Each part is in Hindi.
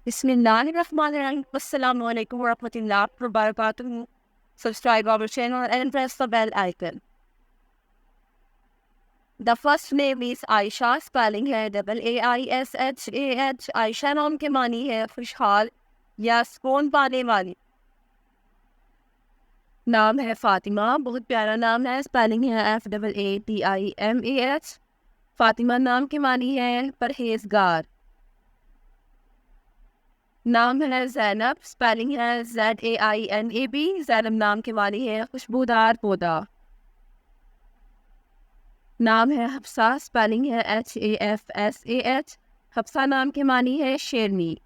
Bismillahirrahmanirrahim. Assalamu alaikum wa rahmatullahi wa barakatuh. Subscribe our channel and press the bell icon. The first name is Aisha, spelling है AAISHAH. आयशा नाम के मानी है खुशहाल या सुकून पाने वाली। नाम है फातिमा, बहुत प्यारा नाम है, स्पेलिंग है FAATIMAH। फातिमा नाम के मानी है परहेजगार। नाम है ज़ैनब, स्पेलिंग है ZAINAB। ज़ैनब नाम के मानी है खुशबूदार पौधा। नाम है हफ्सा, स्पेलिंग है HAFSAH। हफ्सा नाम के मानी है शेरनी।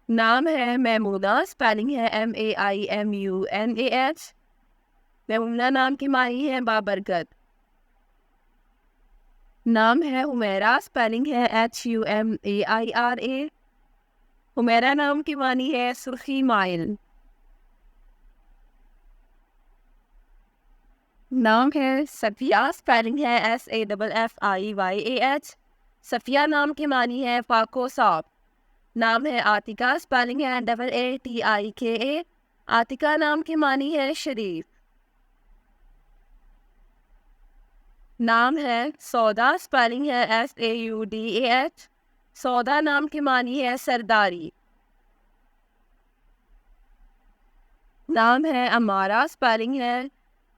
नाम है मैमूना, स्पेलिंग है MAIMUNAH। मैमूना नाम की मानी है बाबरकत। नाम है हुमैरा, स्पेलिंग है HUMAIRA। हुमैरा नाम की मानी है सुर्खी माइल। नाम है सफिया, स्पेलिंग है SAFFIYAH। सफिया नाम की मानी है पाको साफ। नाम है आतिका, स्पेलिंग है AATIKA। आतिका नाम की मानी है शरीफ। नाम है सौदा, स्पेलिंग है SAUDAH। सौदा नाम की मानी है सरदारी। नाम है अमारा, स्पेलिंग है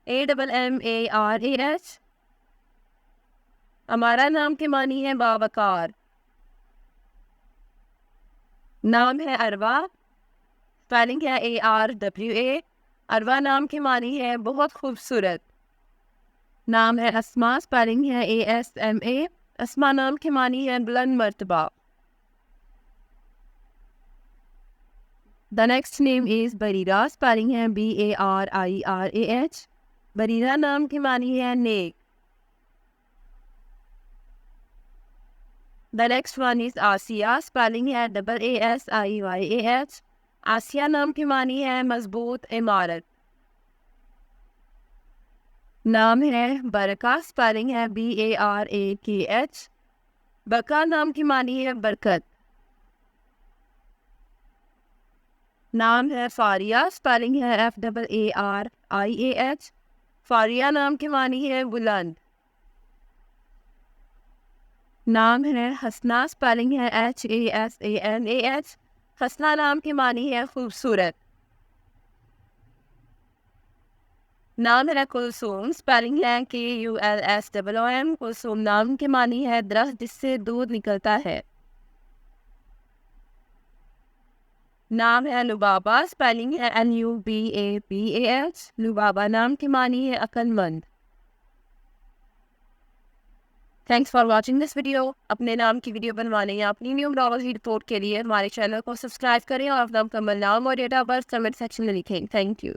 AMMARAH। अमारा नाम की मानी है बावकार। नाम है अरवा, स्पेलिंग है ARWA। अरवा नाम की मानी है बहुत खूबसूरत। नाम है अस्मा, स्पेलिंग है ASMA। अस्मा नाम की मानी है बुलंद मर्तबा। The next name is Barira, spelling है BARIRAH। बरीरा नाम की मानी है नेक। The next one is Aasiya, spelling है AASIYAH। आसिया नाम की मानी है मजबूत इमारत। नाम है बरका, स्पेलिंग है BARAKH। बरका नाम की मानी है बरकत। नाम है फारिया, स्पेलिंग है FAARIAH। फारिया नाम की मानी है बुलंद। नाम है हसना, स्पेलिंग है HASANAH। हसना नाम की मानी है खूबसूरत। नाम है कुलसूम, स्पेलिंग है KULSOOM। कुलसूम नाम की मानी है दरख्त जिससे दूध निकलता है। नाम है लुबाबा, स्पेलिंग है LUBABAH। लुबाबा नाम की मानी है अक्लमंद। Thanks for watching this video. अपने नाम की वीडियो बनवाने या अपनी न्यूमरोलॉजी रिपोर्ट के लिए हमारे चैनल को सब्सक्राइब करें और अपना मुकम्मल नाम और date of birth comment section में लिखें। Thank you.